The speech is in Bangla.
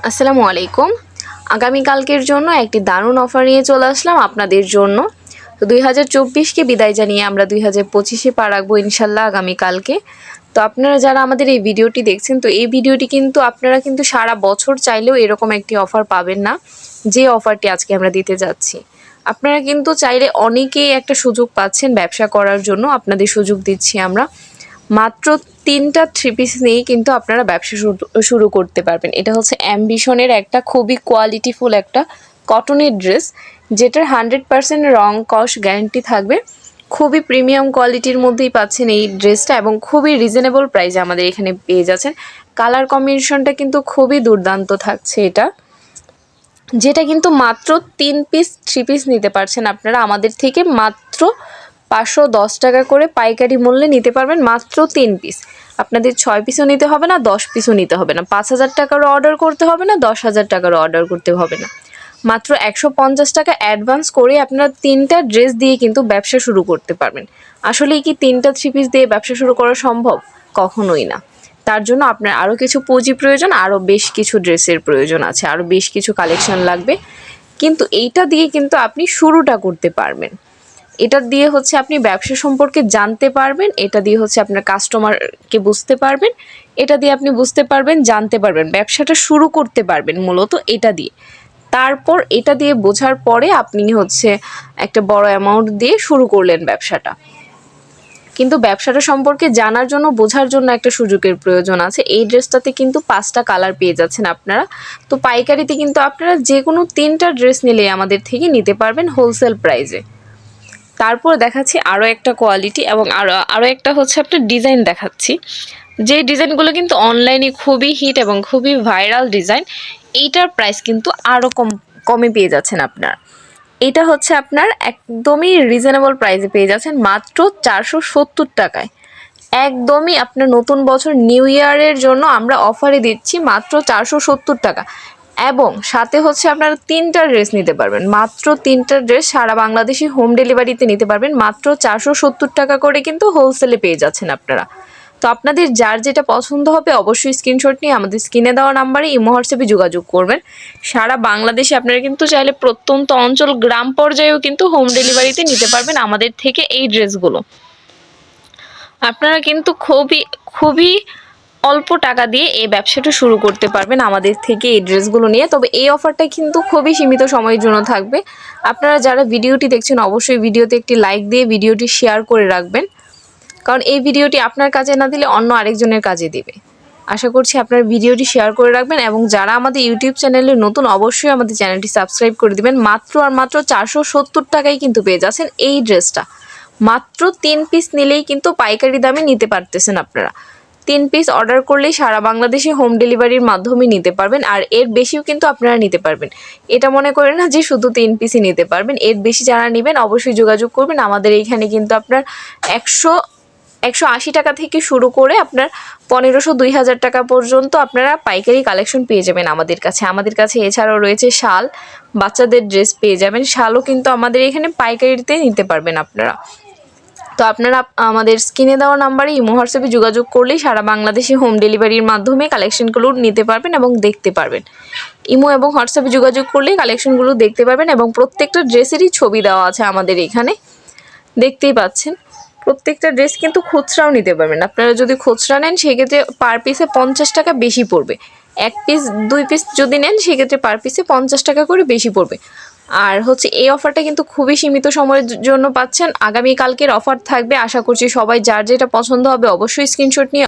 আসসালামু আলাইকুম। আগামীকালকের জন্য একটি দারুণ অফার নিয়ে চলে আসলাম আপনাদের জন্য। তো 2024কে বিদায় জানিয়ে আমরা 2025-এ পা রাখবো ইনশাল্লাহ আগামীকালকে। তো আপনারা যারা আমাদের এই ভিডিওটি দেখছেন, তো এই ভিডিওটি কিন্তু আপনারা কিন্তু সারা বছর চাইলেও এরকম একটি অফার পাবেন না, যে অফারটি আজকে আমরা দিতে যাচ্ছি। আপনারা কিন্তু চাইলে অনেকেই একটা সুযোগ পাচ্ছেন ব্যবসা করার জন্য, আপনাদের সুযোগ দিচ্ছি আমরা। মাত্র 3টা থ্রি পিস নিয়েই কিন্তু আপনারা ব্যবসা শুরু করতে পারবেন। এটা হচ্ছে অ্যাম্বিশনের একটা খুবই কোয়ালিটিফুল একটা কটনের ড্রেস, যেটার 100% রং কস গ্যারান্টি থাকবে। খুবই প্রিমিয়াম কোয়ালিটির মধ্যেই পাচ্ছেন এই ড্রেসটা, এবং খুবই রিজনেবল প্রাইসে আমাদের এখানে পেয়ে যাচ্ছেন। কালার কম্বিনেশনটা কিন্তু খুবই দুর্দান্ত থাকছে এটা, যেটা কিন্তু মাত্র 3 পিস 3 পিস নিতে পারছেন আপনারা আমাদের থেকে। মাত্র 510 টাকা করে পাইকারি মূল্যে নিতে পারবেন মাত্র 3 পিস। আপনাদের 6 পিসও নিতে হবে না, 10 পিসও নিতে হবে না, 5,000 টাকারও অর্ডার করতে হবে না, 10,000 টাকারও অর্ডার করতে হবে না। মাত্র 150 টাকা অ্যাডভান্স করে আপনারা 3টা ড্রেস দিয়ে কিন্তু ব্যবসা শুরু করতে পারবেন। আসলেই কি 3টা 3 পিস দিয়ে ব্যবসা শুরু করা সম্ভব? কখনোই না। তার জন্য আপনার আরও কিছু পুঁজি প্রয়োজন, আরও বেশ কিছু ড্রেসের প্রয়োজন আছে, আরও বেশ কিছু কালেকশন লাগবে। কিন্তু এইটা দিয়ে কিন্তু আপনি শুরুটা করতে পারবেন। এটা দিয়ে হচ্ছে আপনি ব্যবসা সম্পর্কে জানতে পারবেন, এটা দিয়ে হচ্ছে আপনার কাস্টমারকে বুঝতে পারবেন, এটা দিয়ে আপনি বুঝতে পারবেন, জানতে পারবেন, ব্যবসাটা শুরু করতে পারবেন মূলত এটা দিয়ে। তারপর এটা দিয়ে বোঝার পরে আপনি হচ্ছে একটা বড় অ্যামাউন্ট দিয়ে শুরু করলেন ব্যবসাটা। কিন্তু ব্যবসাটা সম্পর্কে জানার জন্য, বোঝার জন্য একটা সুযোগের প্রয়োজন আছে। এই ড্রেসটাতে কিন্তু 5টা কালার পেয়ে যাচ্ছেন আপনারা। তো পাইকারিতে কিন্তু আপনারা যে কোনো 3টা ড্রেস নিলে আমাদের থেকে নিতে পারবেন হোলসেল প্রাইসে। তারপর দেখাচ্ছি আরও একটা কোয়ালিটি, এবং আরও একটা হচ্ছে আপনার ডিজাইন দেখাচ্ছি, যে ডিজাইনগুলো কিন্তু অনলাইনে খুবই হিট এবং খুবই ভাইরাল ডিজাইন। এইটার প্রাইস কিন্তু আরও কমে পেয়ে যাচ্ছেন আপনারা। এটা হচ্ছে আপনার একদমই রিজনেবল প্রাইসে পেয়ে যাচ্ছেন মাত্র 470 টাকায়। একদমই আপনার নতুন বছর নিউ ইয়ারের জন্য আমরা অফারে দিচ্ছি মাত্র 470 টাকা। এবং সাথে হচ্ছে আপনারা 3টা ড্রেস নিতে পারবেন, মাত্র 3টা ড্রেস সারা বাংলাদেশে হোম ডেলিভারিতে নিতে পারবেন মাত্র 470 টাকা করে, কিন্তু হোলসেলে পেয়ে যাচ্ছেন আপনারা। তো আপনাদের যার যেটা পছন্দ হবে অবশ্যই স্ক্রিনশট নিয়ে আমাদের স্ক্রিনে দেওয়া নাম্বারে ইমো হোয়াটসঅ্যাপে যোগাযোগ করবেন। সারা বাংলাদেশে আপনারা কিন্তু চাইলে প্রত্যন্ত অঞ্চল গ্রাম পর্যায়েও কিন্তু হোম ডেলিভারিতে নিতে পারবেন আমাদের থেকে এই ড্রেসগুলো। আপনারা কিন্তু খুবই খুবই অল্প টাকা দিয়ে এই ব্যবসাটা শুরু করতে পারবেন আমাদের থেকে এই ড্রেসগুলো নিয়ে। তবে এই অফারটা কিন্তু খুবই সীমিত সময়ের জন্য থাকবে। আপনারা যারা ভিডিওটি দেখছেন অবশ্যই ভিডিওতে একটি লাইক দিয়ে ভিডিওটি শেয়ার করে রাখবেন, কারণ এই ভিডিওটি আপনার কাজে না দিলে অন্য আরেকজনের কাজে দিবে। আশা করছি আপনার ভিডিওটি শেয়ার করে রাখবেন, এবং যারা আমাদের ইউটিউব চ্যানেলে নতুন অবশ্যই আমাদের চ্যানেলটি সাবস্ক্রাইব করে দিবেন। মাত্র আর মাত্র 470 টাকায় কিন্তু পেয়ে যাচ্ছেন এই ড্রেসটা। মাত্র 3 পিস নিলেই কিন্তু পাইকারি দামে নিতে পারতেছেন আপনারা। 3 পিস অর্ডার করলেই সারা বাংলাদেশে হোম ডেলিভারির মাধ্যমে নিতে পারবেন, আর এর বেশিও কিন্তু আপনারা নিতে পারবেন। এটা মনে করেন না যে শুধু 3 পিসই নিতে পারবেন, এর বেশি যারা নেবেন অবশ্যই যোগাযোগ করবেন। আমাদের এইখানে কিন্তু আপনার 180 টাকা থেকে শুরু করে আপনার 1500-2000 টাকা পর্যন্ত আপনারা পাইকারি কালেকশন পেয়ে যাবেন আমাদের কাছে। এছাড়াও রয়েছে শাল, বাচ্চাদের ড্রেস পেয়ে যাবেন। শালও কিন্তু আমাদের এখানে পাইকারিতে নিতে পারবেন আপনারা। তো আপনারা আমাদের স্ক্রিনে দেওয়া নাম্বারে ইমো হোয়াটসঅ্যাপে যোগাযোগ করলেই সারা বাংলাদেশে হোম ডেলিভারির মাধ্যমে কালেকশনগুলো নিতে পারবেন এবং দেখতে পারবেন। ইমো এবং হোয়াটসঅ্যাপে যোগাযোগ করলেই কালেকশনগুলো দেখতে পারবেন, এবং প্রত্যেকটা ড্রেসেরই ছবি দেওয়া আছে আমাদের এখানে, দেখতেই পাচ্ছেন। প্রত্যেকটা ড্রেস কিন্তু খুচরাও নিতে পারবেন। আপনারা যদি খুচরা নেন সেক্ষেত্রে পার পিসে 50 টাকা বেশি পড়বে। 1 পিস 2 পিস যদি নেন সেক্ষেত্রে পার পিসে 50 টাকা করে বেশি পড়বে। আর হচ্ছে এই অফারটা কিন্তু খুবই সীমিত সময়ের জন্য পাচ্ছেন। আগামীকালকের অফার থাকবে। আশা করছি সবাই যার যেটা পছন্দ হবে অবশ্যই স্ক্রিনশট নিয়ে